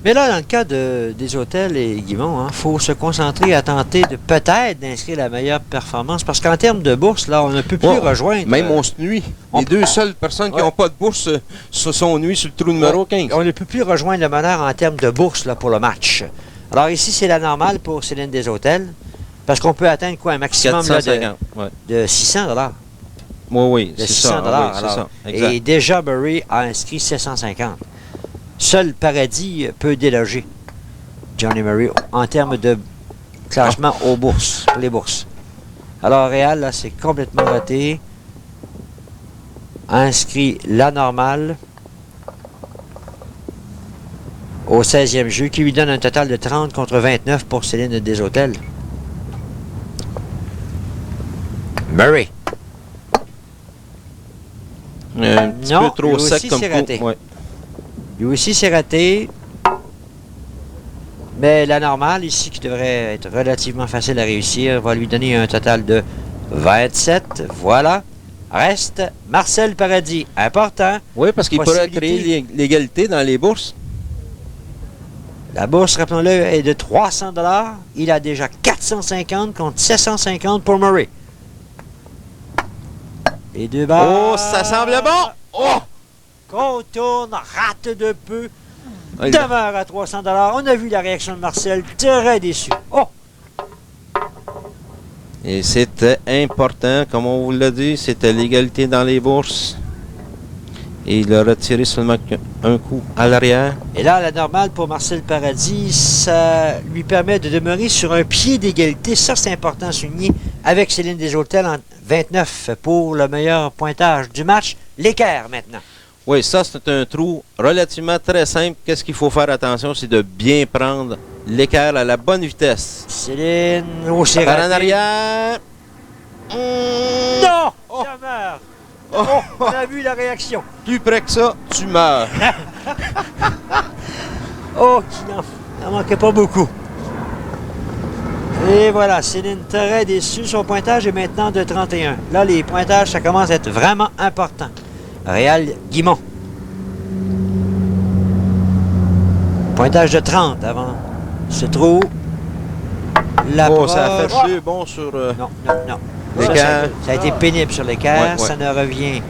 Mais là, dans le cas des hôtels et Guimont, il faut se concentrer à tenter de peut-être d'inscrire la meilleure performance. Parce qu'en termes de bourse, là, on ne peut plus rejoindre. Même on se nuit. Les 2 seules personnes qui n'ont pas de bourse se sont nuits sur le trou numéro 15. On ne peut plus rejoindre le meneur en termes de bourse là, pour le match. Alors ici, c'est la normale pour Céline Desautels. Parce qu'on peut atteindre quoi, un maximum là, de 600 $. Oui, de c'est 600 ça. $. Oui, c'est ça. Exact. Et déjà, Murray a inscrit 750. Seul Paradis peut déloger Johnny Murray en termes de classement aux bourses, pour les bourses. Alors, Réal, là, c'est complètement raté. Inscrit la normale au 16e jeu, qui lui donne un total de 30 contre 29 pour Céline Desautels. Murray. Un petit Non, peu trop lui sec aussi, comme c'est coup. raté. Ouais. Lui aussi, c'est raté. Mais la normale, ici, qui devrait être relativement facile à réussir, va lui donner un total de 27. Voilà. Reste Marcel Paradis. Important. Oui, parce qu'il pourrait Possibilité. créer l'égalité dans les bourses. La bourse, rappelons-le, est de 300 $. Il a déjà 450 contre 750 pour Murray. Les 2 balles. Oh, ça semble bon! Oh! Contourne, rate de peu. Ah, il- Demeure à 300 $. On a vu la réaction de Marcel, très déçu. Oh! Et c'était important, comme on vous l'a dit, c'était l'égalité dans les bourses. Et il a retiré seulement un coup à l'arrière. Et là, la normale pour Marcel Paradis, ça lui permet de demeurer sur un pied d'égalité. Ça, c'est important à souligner. Avec Céline Desautels en 29 pour le meilleur pointage du match. L'équerre maintenant. Oui, ça, c'est un trou relativement très simple. Qu'est-ce qu'il faut faire attention, c'est de bien prendre l'équerre à la bonne vitesse. Céline, oh, c'est Par en raté. arrière. Non! Oh. Demeure! Oh. Oh, on a vu la réaction. Plus près que ça, tu meurs. Oh, qui n'en manquait pas beaucoup. Et voilà, Céline très déçue. Son pointage est maintenant de 31. Là, les pointages, ça commence à être vraiment important. Réal Guimont. Pointage de 30 avant ce trou. Oh, ça a fait jeu bon sur... Non. Ça, l'équerre. ça a été pénible sur l'équerre. Ouais. Ça ne revient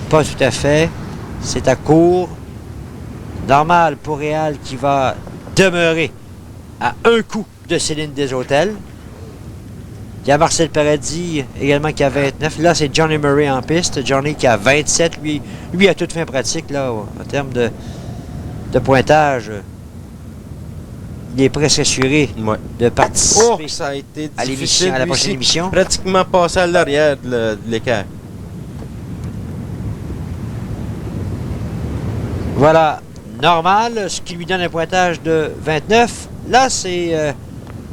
pas tout à fait. C'est à court. Normal pour Réal qui va demeurer à un coup de Céline Desautels. Il y a Marcel Paradis également qui a 29. Là, c'est Johnny Murray en piste. Johnny qui a 27. Lui a toute fin pratique là, en termes de pointage. il est presque assuré Ouais. de participer Oh, ça a été à l'émission, difficile. à la lui prochaine aussi. émission. Pratiquement passé à l'arrière de l'équerre. Voilà, normal, ce qui lui donne un pointage de 29. Là, c'est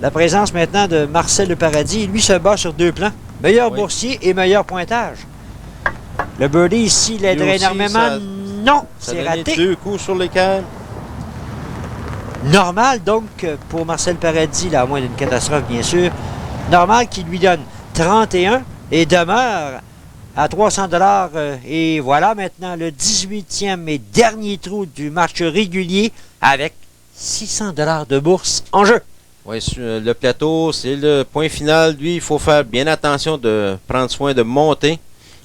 la présence maintenant de Marcel Le Paradis. Lui se bat sur 2 plans. Meilleur Oui. boursier et meilleur pointage. Le birdie ici l'aiderait aussi, énormément. ça- Non, Ça c'est a donné raté. 2 coups sur l'équerre. Normal, donc, pour Marcel Paradis, là, à moins d'une catastrophe, bien sûr, normal qu'il lui donne 31 et demeure à 300 $. Et voilà maintenant le 18e et dernier trou du match régulier avec 600 $ de bourse en jeu. Oui, sur le plateau, c'est le point final. Lui, il faut faire bien attention de prendre soin de monter.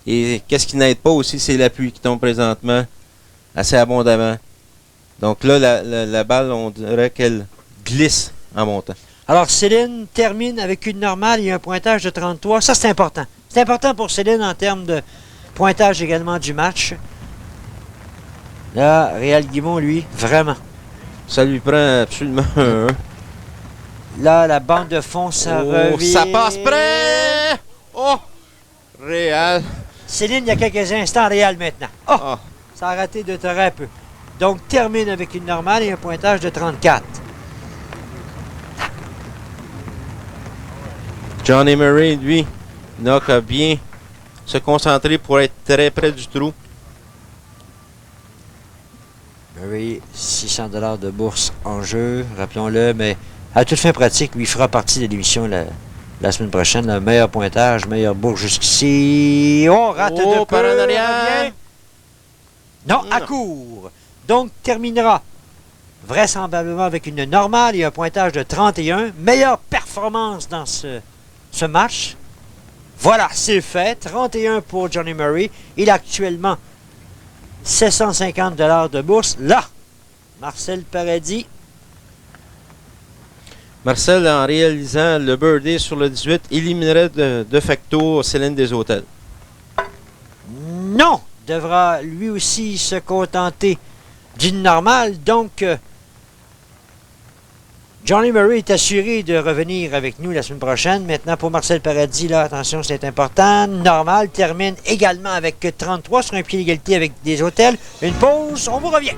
Et qu'est-ce qui n'aide pas aussi, c'est la pluie qui tombe présentement assez abondamment. Donc là, la balle, on dirait qu'elle glisse en montant. Alors, Céline termine avec une normale et un pointage de 33. Ça, c'est important. C'est important pour Céline en termes de pointage également du match. Là, Réal Guimont, lui, vraiment. Ça lui prend absolument un. Là, la bande de fond, ça revient. Ça passe près! Oh! Réal. Céline, il y a quelques instants, Réal maintenant. Oh! Ah. Ça a raté de très peu. Donc, termine avec une normale et un pointage de 34. Johnny Murray, lui, n'a qu'à bien se concentrer pour être très près du trou. Oui, 600 $ de bourse en jeu, rappelons-le, mais à toute fin pratique, lui fera partie de l'émission la semaine prochaine. Le meilleur pointage, meilleure bourse jusqu'ici. On rate de par peu. en arrière. Revient. Non, à Non. court. Donc, terminera vraisemblablement avec une normale et un pointage de 31. Meilleure performance dans ce match. Voilà, c'est fait. 31 pour Johnny Murray. Il a actuellement 750 $ de bourse. Là, Marcel Paradis. Marcel, en réalisant le birdie sur le 18, éliminerait de facto Céline des Hôtels. Non, devra lui aussi se contenter d'une normale. Donc, Johnny Murray est assuré de revenir avec nous la semaine prochaine. Maintenant, pour Marcel Paradis, là, attention, c'est important. Normal termine également avec 33 sur un pied d'égalité avec des Hôtels. Une pause, on vous revient.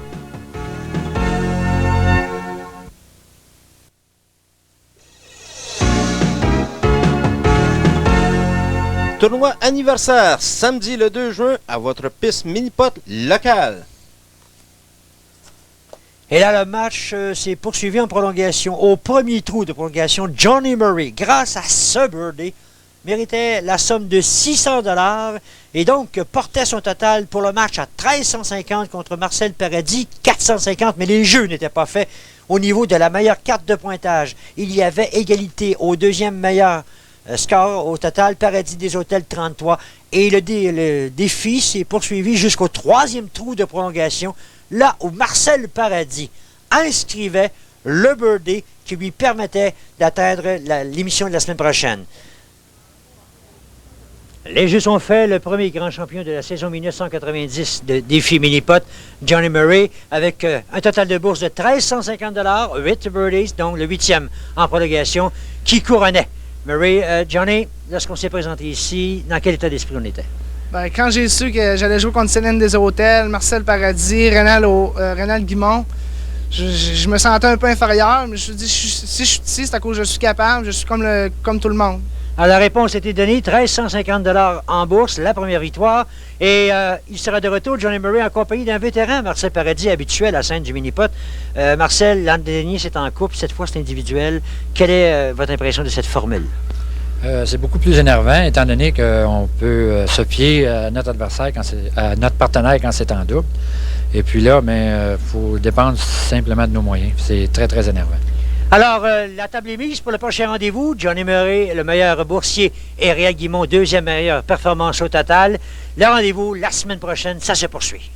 Tournoi anniversaire, samedi le 2 juin, à votre piste mini-pot locale. Et là, le match s'est poursuivi en prolongation. Au premier trou de prolongation, Johnny Murray, grâce à ce birdie, méritait la somme de 600 $ et donc portait son total pour le match à 1350 contre Marcel Paradis, 450, mais les jeux n'étaient pas faits au niveau de la meilleure carte de pointage. Il y avait égalité au deuxième meilleur score au total, Paradis des Hôtels 33. Et le défi s'est poursuivi jusqu'au troisième trou de prolongation, là où Marcel Paradis inscrivait le birdie qui lui permettait d'atteindre l'émission de la semaine prochaine. Les jeux sont faits. Le premier grand champion de la saison 1990 de défi mini-pot, Johnny Murray, avec un total de bourse de 1350 $, 8 birdies, donc le 8e en prolongation, qui couronnait. Murray, Johnny, lorsqu'on s'est présenté ici, dans quel état d'esprit on était? Ben, quand j'ai su que j'allais jouer contre Céline des Hôtels, Marcel Paradis, Rénal Guimont, je me sentais un peu inférieur, mais je me suis dit, si je suis ici, c'est à cause que je suis capable, je suis comme tout le monde. Alors, la réponse a été donnée, 1350 $ en bourse, la première victoire. Et il sera de retour, Johnny Murray, en compagnie d'un vétéran, Marcel Paradis, habitué à la scène du mini-pot. Marcel, l'an dernier, c'est en couple, cette fois, c'est individuel. Quelle est votre impression de cette formule? C'est beaucoup plus énervant, étant donné qu'on peut se fier à notre adversaire, à notre partenaire quand c'est en double. Et puis là, il faut dépendre simplement de nos moyens. C'est très, très énervant. Alors, la table est mise pour le prochain rendez-vous. Johnny Murray, le meilleur boursier, et Réal Guimont, deuxième meilleure performance au total. Le rendez-vous la semaine prochaine, ça se poursuit.